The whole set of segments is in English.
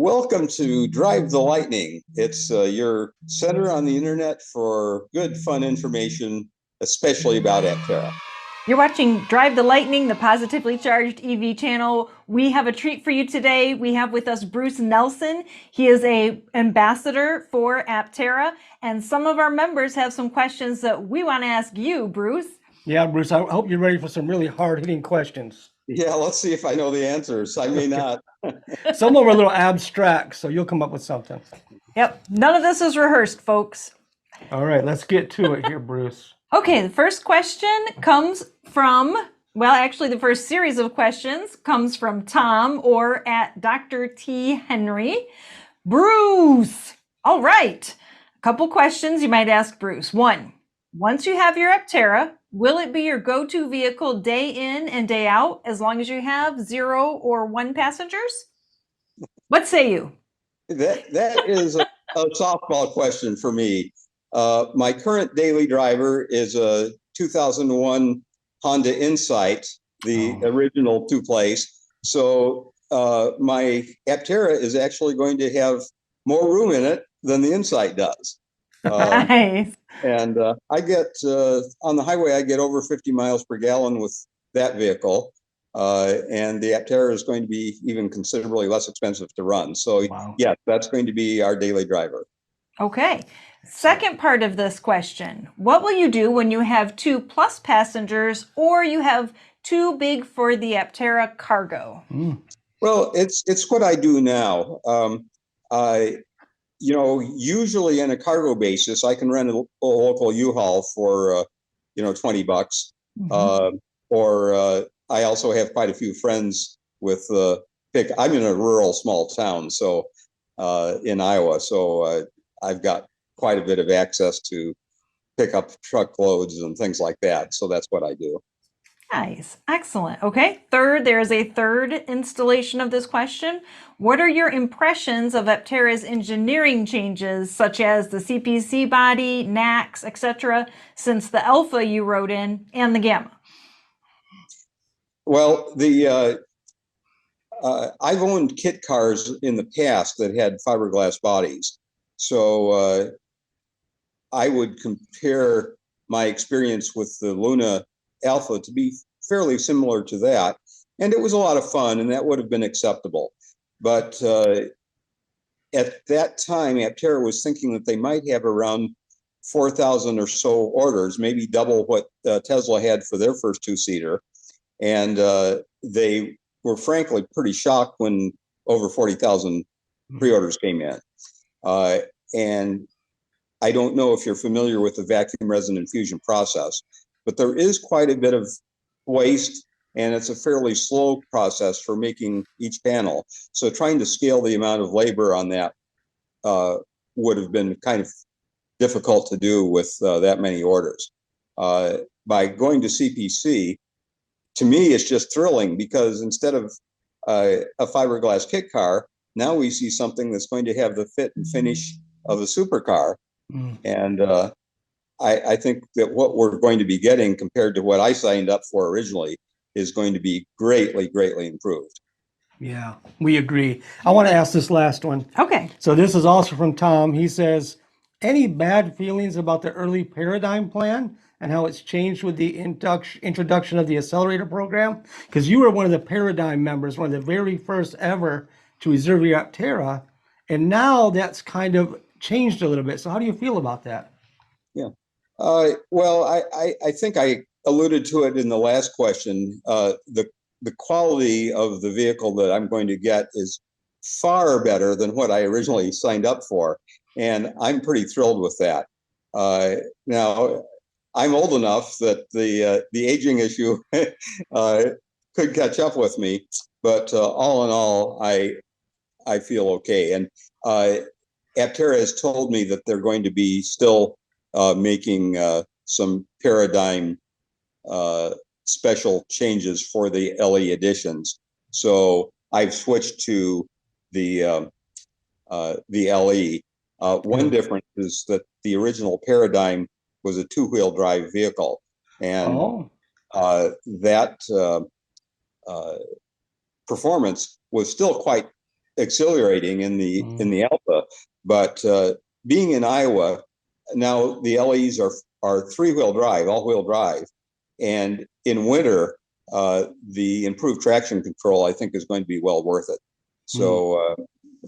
Welcome to Drive the Lightning. It's your center on the internet for good, fun information, especially about Aptera. You're watching Drive the Lightning, the positively charged EV channel. We have a treat for you today. We have with us Bruce Nelson. He is an ambassador for Aptera, and some of our members have some questions that we want to ask you, Bruce. Yeah, Bruce, I hope you're ready for some really hard-hitting questions. Yeah, let's see if I know the answers. I may not. Some of them are a little abstract, so you'll come up with something. Yep, none of this is rehearsed, folks. All right, let's get to it here, Bruce. Okay, the first question comes from, well, actually the first series of questions comes from Tom or at Dr. T. Henry. Bruce, all right. A couple questions you might ask Bruce. One, once you have your Aptera, will it be your go-to vehicle day in and day out as long as you have 0 or 1 passengers? What say you? That is a softball question for me. My current daily driver is a 2001 Honda Insight, the original two-place. So my Aptera is actually going to have more room in it than the Insight does. Nice. And I get on the highway, I get over 50 miles per gallon with that vehicle. And the Aptera is going to be even considerably less expensive to run. So, yeah, that's going to be our daily driver. Okay. Second part of this question. What will you do when you have 2+ passengers or you have too big for the Aptera cargo? Well, it's what I do now. Usually on a cargo basis, I can rent a local U-Haul for, $20. Or I also have quite a few friends with I'm in a rural small town, so in Iowa, so I've got quite a bit of access to pick up truckloads and things like that. So that's what I do. Nice. Excellent. Okay. Third, there is a third installation of this question. What are your impressions of Aptera's engineering changes, such as the CPC Body, NACS, etc., since the Alpha you wrote in and the Gamma? Well, I've owned kit cars in the past that had fiberglass bodies. So I would compare my experience with the Luna Alpha to be fairly similar to that. And it was a lot of fun, and that would have been acceptable. But at that time, Aptera was thinking that they might have around 4,000 or so orders, maybe double what Tesla had for their first two-seater. And they were frankly pretty shocked when over 40,000 pre-orders came in. And I don't know if you're familiar with the vacuum resin infusion process, but there is quite a bit of waste, and it's a fairly slow process for making each panel. So trying to scale the amount of labor on that would have been kind of difficult to do with that many orders. By going to CPC, to me, it's just thrilling because instead of a fiberglass kit car, now we see something that's going to have the fit and finish of a supercar. And I think that what we're going to be getting compared to what I signed up for originally is going to be greatly, greatly improved. Yeah, we agree. I want to ask this last one. Okay. So this is also from Tom. He says, any bad feelings about the early paradigm plan and how it's changed with the introduction of the accelerator program? Because you were one of the paradigm members, one of the very first ever to reserve your Aptera. And now that's kind of changed a little bit. So how do you feel about that? Yeah. Well, I think I alluded to it in the last question. The quality of the vehicle that I'm going to get is far better than what I originally signed up for. And I'm pretty thrilled with that. Now, I'm old enough that the aging issue could catch up with me. But all in all, I feel okay. And Aptera has told me that they're going to be still making some paradigm special changes for the LE editions. So I've switched to the LE. One difference is that the original paradigm was a 2-wheel drive vehicle, and that performance was still quite exhilarating in the Alpha. But being in Iowa, now the LEs are three-wheel drive, all-wheel drive, and in winter, the improved traction control, I think, is going to be well worth it. So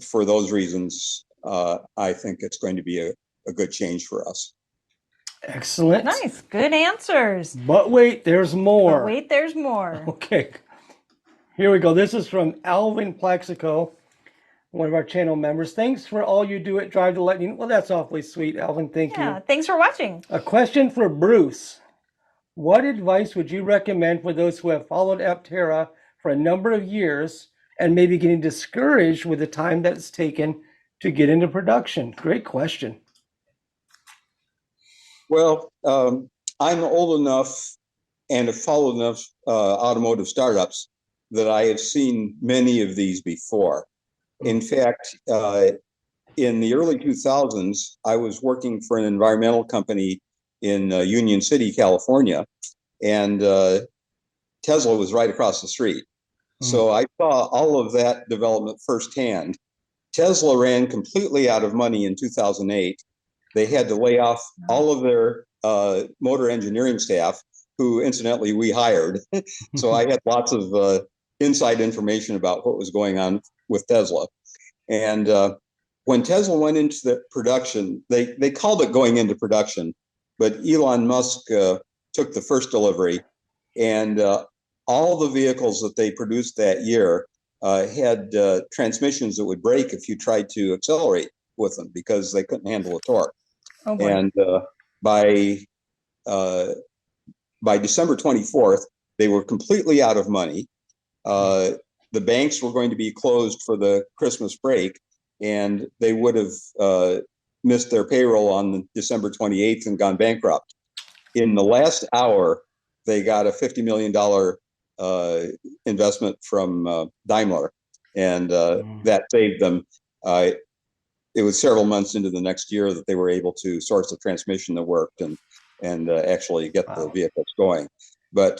for those reasons, I think it's going to be a good change for us. Excellent. Nice. Good answers. But wait, there's more. But wait, there's more. Okay. Here we go. This is from Alvin Plaxico, one of our channel members. Thanks for all you do at Drive to Lightning. Well, that's awfully sweet, Alvin. Thank you. Yeah, thanks for watching. A question for Bruce. What advice would you recommend for those who have followed Aptera for a number of years and maybe getting discouraged with the time that it's taken to get into production? Great question. Well, I'm old enough and have followed enough automotive startups that I have seen many of these before. In fact, in the early 2000s, I was working for an environmental company in Union City, California, and Tesla was right across the street. So I saw all of that development firsthand. Tesla ran completely out of money in 2008. They had to lay off all of their motor engineering staff, who incidentally we hired. So I had lots of inside information about what was going on with Tesla. And when Tesla went into the production, they called it going into production, but Elon Musk took the first delivery, and all the vehicles that they produced that year had transmissions that would break if you tried to accelerate with them because they couldn't handle the torque. Oh boy. And by December 24th, they were completely out of money. The banks were going to be closed for the Christmas break, and they would have missed their payroll on December 28th and gone bankrupt. In the last hour, they got a $50 million investment from Daimler, and that saved them. It was several months into the next year that they were able to source a transmission that worked and actually get the vehicles going. But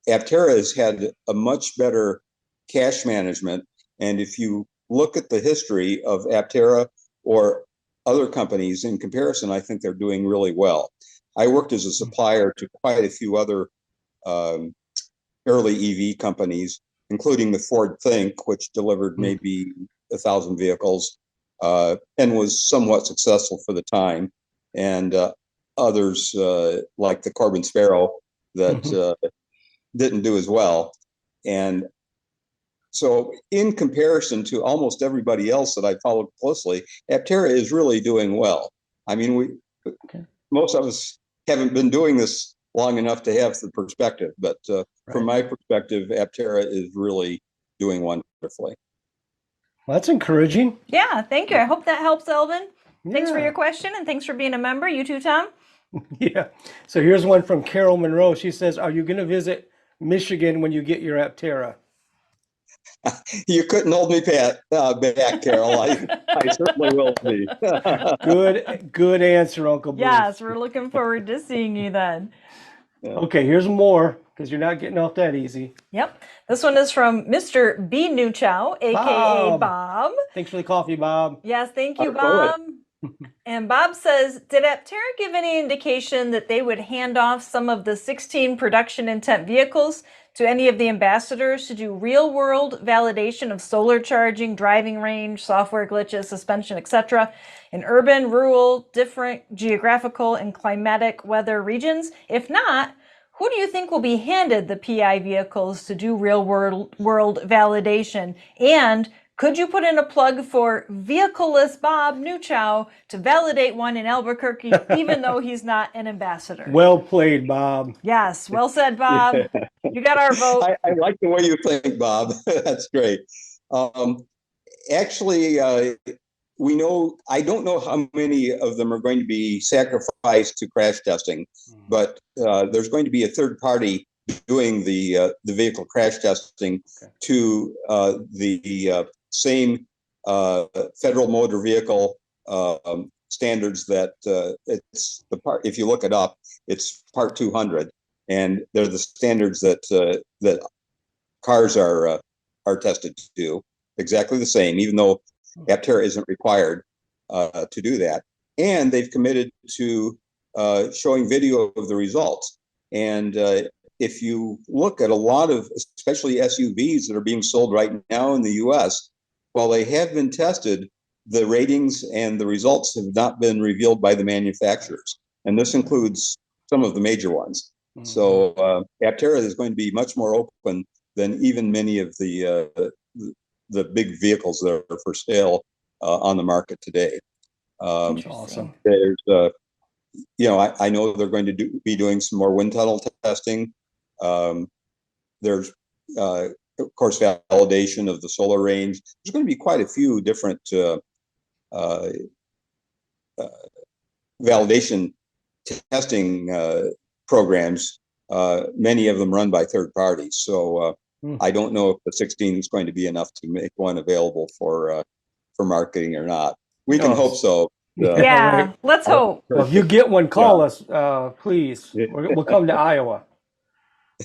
Aptera has had a much better cash management. And if you look at the history of Aptera or other companies in comparison, I think they're doing really well. I worked as a supplier to quite a few other early EV companies, including the Ford Think, which delivered maybe 1,000 vehicles and was somewhat successful for the time. And others like the Corbin Sparrow that didn't do as well. And so in comparison to almost everybody else that I followed closely, Aptera is really doing well. I mean, most of us haven't been doing this long enough to have the perspective, but from my perspective, Aptera is really doing wonderfully. Well, that's encouraging. Yeah, thank you. I hope that helps, Elvin. Thanks for your question, and thanks for being a member. You too, Tom. Yeah. So here's one from Carol Monroe. She says, are you going to visit Michigan when you get your Aptera? You couldn't hold me back, Carol. I certainly will be. Good answer, Uncle Bruce. Yes, we're looking forward to seeing you then. Yeah. Okay, here's more, because you're not getting off that easy. Yep. This one is from Mr. B. Newchow, a.k.a. Bob. Thanks for the coffee, Bob. Yes, thank you, Bob. And Bob says, did Aptera give any indication that they would hand off some of the 16 production intent vehicles to any of the ambassadors to do real-world validation of solar charging, driving range, software glitches, suspension, etc. in urban, rural, different geographical and climatic weather regions? If not, who do you think will be handed the PI vehicles to do real-world validation? And could you put in a plug for Vehicleless Bob Newchow to validate one in Albuquerque, even though he's not an ambassador? Well played, Bob. Yes, well said, Bob. You got our vote. I like the way you think, Bob. That's great. Actually, we know, I don't know how many of them are going to be sacrificed to crash testing, but there's going to be a third party doing the vehicle crash testing to the same federal motor vehicle standards that it's the part. If you look it up, it's Part 200, and they're the standards that that cars are tested to. exactly the same, even though Aptera isn't required to do that. And they've committed to showing video of the results. And if you look at a lot of, especially SUVs that are being sold right now in the US, while they have been tested, the ratings and the results have not been revealed by the manufacturers. And this includes some of the major ones. So Aptera is going to be much more open than even many of the big vehicles that are for sale on the market today. That's awesome. There's, I know they're going to be doing some more wind tunnel testing. There's, of course, validation of the solar range. There's going to be quite a few different validation testing programs, many of them run by third parties. So I don't know if the 16 is going to be enough to make one available for marketing or not. We can hope so. Yeah, right. Let's hope. Well, if you get one, call us, please. We'll come to Iowa.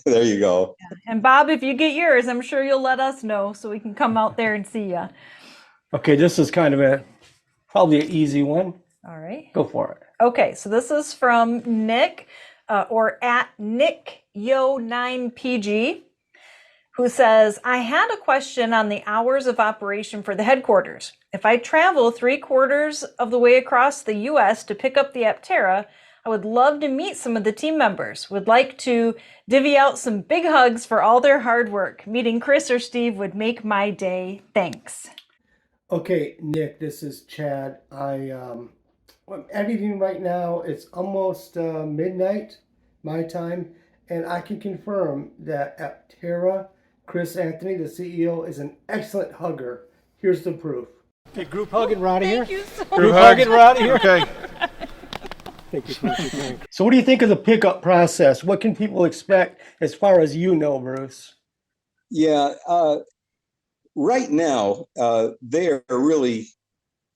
There you go. Yeah. And Bob, if you get yours, I'm sure you'll let us know so we can come out there and see you. Okay, this is kind of probably an easy one. All right. Go for it. Okay, so this is from Nick, or at NickYo9PG, who says, I had a question on the hours of operation for the headquarters. If I travel 3/4 of the way across the U.S. to pick up the Aptera, I would love to meet some of the team members. Would like to divvy out some big hugs for all their hard work. Meeting Chris or Steve would make my day. Thanks. Okay, Nick, this is Chad. I'm editing right now. It's almost midnight my time, and I can confirm that Aptera, Chris Anthony, the CEO, is an excellent hugger. Here's the proof. Okay, group hugging Roddy here. Thank you so much. Group hugging Roddy here. Okay. Thank you. So what do you think of the pickup process? What can people expect as far as you know, Bruce? Yeah, right now, they are really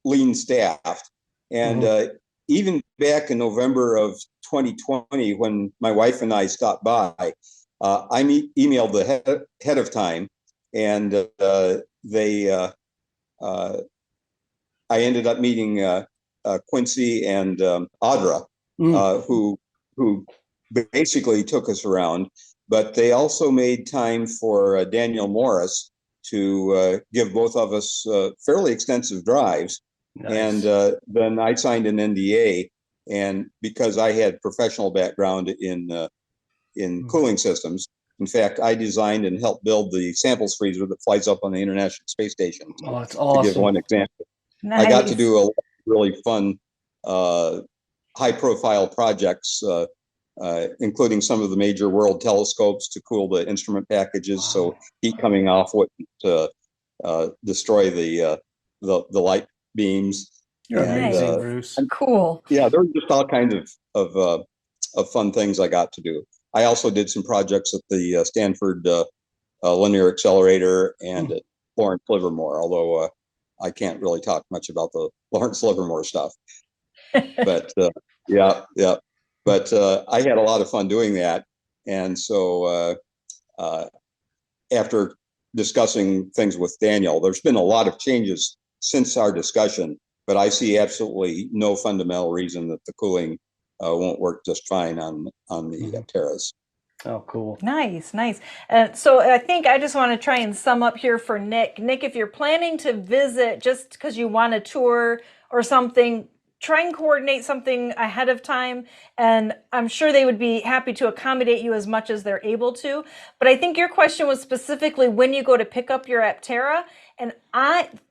lean staffed. And even back in November of 2020, when my wife and I stopped by, I emailed the head of time, and I ended up meeting Quincy and Audra, who basically took us around. But they also made time for Daniel Morris to give both of us fairly extensive drives. Nice. And then I signed an NDA, and because I had professional background in cooling systems. In fact, I designed and helped build the samples freezer that flies up on the International Space Station. Oh, that's awesome. To give one example. Nice. I got to do a really fun, high-profile projects, including some of the major world telescopes to cool the instrument packages, so heat coming off wouldn't destroy the light beams. You're Nice. amazing, Bruce. Cool. Yeah, there were just all kinds of fun things I got to do. I also did some projects at the Stanford Linear Accelerator and at Lawrence Livermore, although I can't really talk much about the Lawrence Livermore stuff. But yeah. But I had a lot of fun doing that. And so after discussing things with Daniel, there's been a lot of changes since our discussion, but I see absolutely no fundamental reason that the cooling won't work just fine on the Apteras. Oh, cool. Nice. So I think I just want to try and sum up here for Nick. Nick, if you're planning to visit just because you want a tour or something, try and coordinate something ahead of time. And I'm sure they would be happy to accommodate you as much as they're able to. But I think your question was specifically when you go to pick up your Aptera. And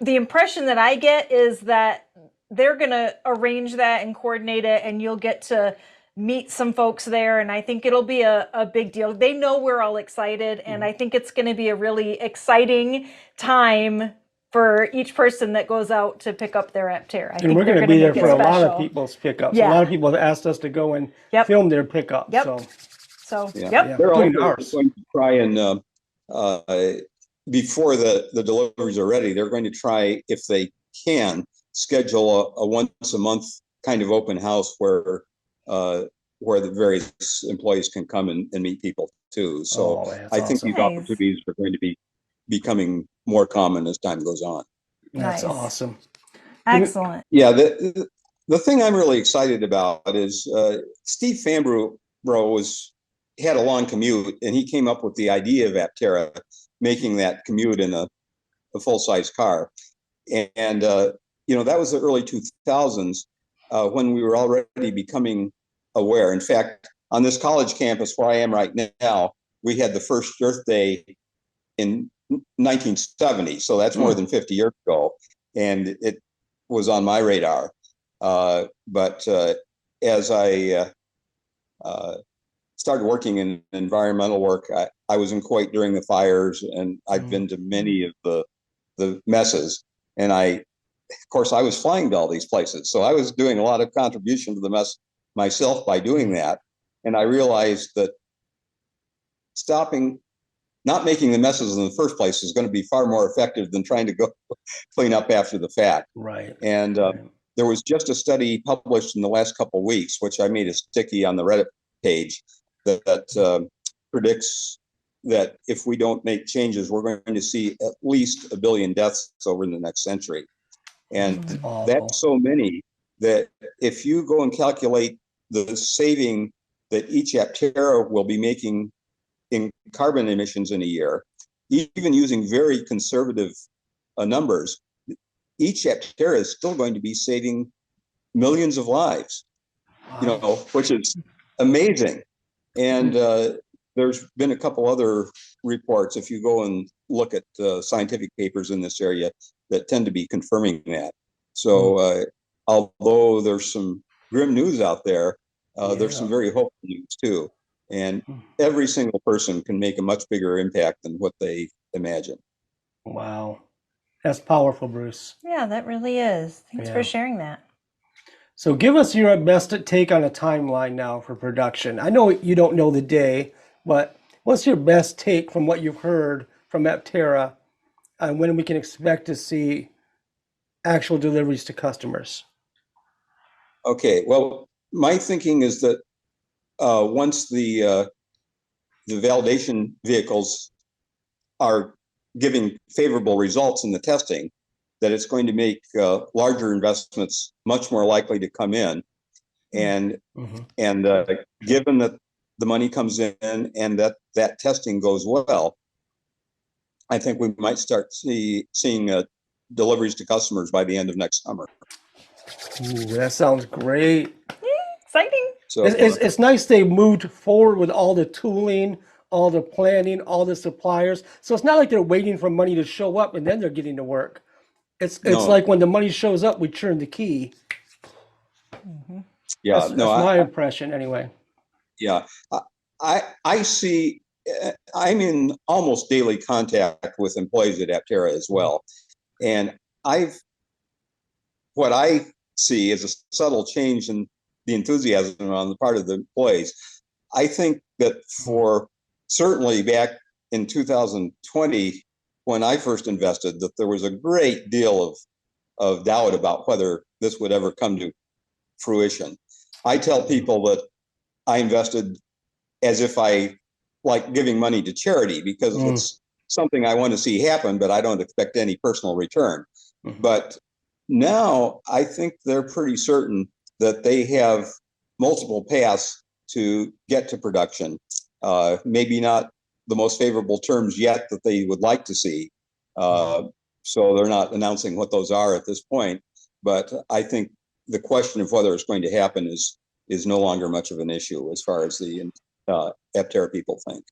the impression that I get is that they're going to arrange that and coordinate it, and you'll get to meet some folks there. And I think it'll be a big deal. They know we're all excited, and I think it's going to be a really exciting time for each person that goes out to pick up their Aptera. And we're going to be there for a lot of people's pickups. Yeah. A lot of people have asked us to go and film their pickups. So they're all going to try and before the deliveries are ready, they're going to try, if they can, schedule a once a month kind of open house where the various employees can come and meet people too. So I think these opportunities are going to be becoming more common as time goes on. That's Nice. awesome. Excellent. Yeah, the thing I'm really excited about is Steve Fambro had a long commute, and he came up with the idea of Aptera, making that commute in a full-size car. And that was the early 2000s when we were already becoming aware. In fact, on this college campus where I am right now, we had the first Earth Day in 1970. So that's more than 50 years ago. And it was on my radar. But as I started working in environmental work, I was in Kuwait during the fires, and I've been to many of the messes. And of course, I was flying to all these places. So I was doing a lot of contribution to the mess myself by doing that. And I realized that not making the messes in the first place is going to be far more effective than trying to go clean up after the fact. Right. And there was just a study published in the last couple of weeks, which I made a sticky on the Reddit page, that predicts that if we don't make changes, we're going to see at least 1 billion deaths over the next century. And that's so many that if you go and calculate the saving that each Aptera will be making in carbon emissions in a year, even using very conservative numbers, each Aptera is still going to be saving millions of lives, which is amazing. And there's been a couple other reports, if you go and look at scientific papers in this area, that tend to be confirming that. So although there's some grim news out there, there's some very hopeful news too. And every single person can make a much bigger impact than what they imagine. Wow. That's powerful, Bruce. Yeah, that really is. Thanks for sharing that. So give us your best take on a timeline now for production. I know you don't know the day, but what's your best take from what you've heard from Aptera on when we can expect to see actual deliveries to customers? Okay, well, my thinking is that once the validation vehicles are giving favorable results in the testing, that it's going to make larger investments much more likely to come in. And given that the money comes in and that testing goes well, I think we might start seeing deliveries to customers by the end of next summer. Ooh, that sounds great. Exciting. So It's nice they moved forward with all the tooling, all the planning, all the suppliers. So it's not like they're waiting for money to show up and then they're getting to work. It's like when the money shows up, we turn the key. Yeah, that's my impression anyway. Yeah, I see. I'm in almost daily contact with employees at Aptera as well, and what I see is a subtle change in the enthusiasm on the part of the employees. I think that for certainly back in 2020, when I first invested, that there was a great deal of doubt about whether this would ever come to fruition. I tell people that I invested as if I like giving money to charity, because it's something I want to see happen, but I don't expect any personal return. But now I think they're pretty certain that they have multiple paths to get to production. Maybe not the most favorable terms yet that they would like to see. So they're not announcing what those are at this point. But I think the question of whether it's going to happen is no longer much of an issue as far as the Aptera people think.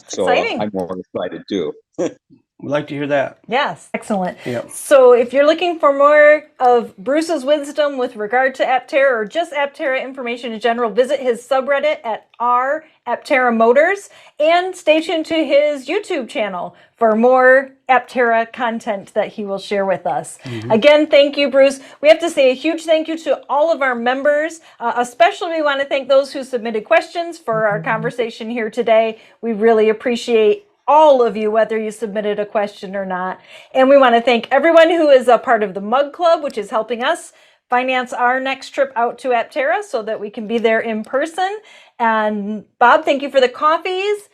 So I'm more excited too. We'd like to hear that. Yes, excellent. Yep. So if you're looking for more of Bruce's wisdom with regard to Aptera or just Aptera information in general, visit his subreddit at r/Aptera Motors and stay tuned to his YouTube channel for more Aptera content that he will share with us. Again, thank you, Bruce. We have to say a huge thank you to all of our members. Especially we want to thank those who submitted questions for our conversation here today. We really appreciate all of you, whether you submitted a question or not. And we want to thank everyone who is a part of the Mug Club, which is helping us finance our next trip out to Aptera so that we can be there in person. And Bob, thank you for the coffees.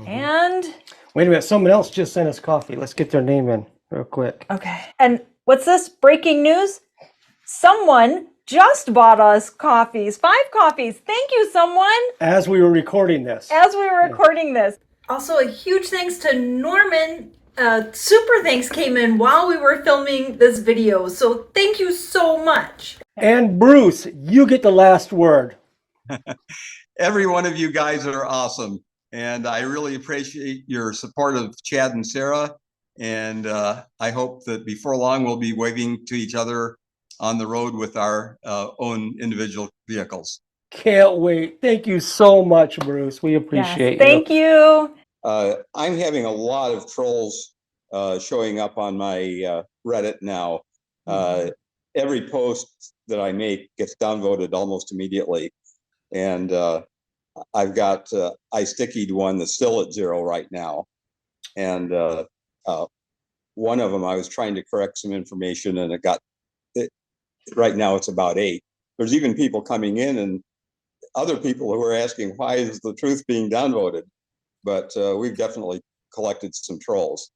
And Wait a minute, someone else just sent us coffee. Let's get their name in real quick. Okay. And what's this? Breaking news? Someone just bought us coffees, 5 coffees. Thank you, someone. As we were recording this. As we were recording this. Also, a huge thanks to Norman. Super thanks came in while we were filming this video. So thank you so much. And Bruce, you get the last word. Every one of you guys are awesome. And I really appreciate your support of Chad and Sarah. And I hope that before long we'll be waving to each other on the road with our own individual vehicles. Can't wait. Thank you so much, Bruce. We appreciate you. Thank you. I'm having a lot of trolls showing up on my Reddit now. Every post that I make gets downvoted almost immediately. And I've got I stickied one that's still at 0 right now. And one of them, I was trying to correct some information and right now it's about 8. There's even people coming in and other people who are asking, why is the truth being downvoted? But we've definitely collected some trolls.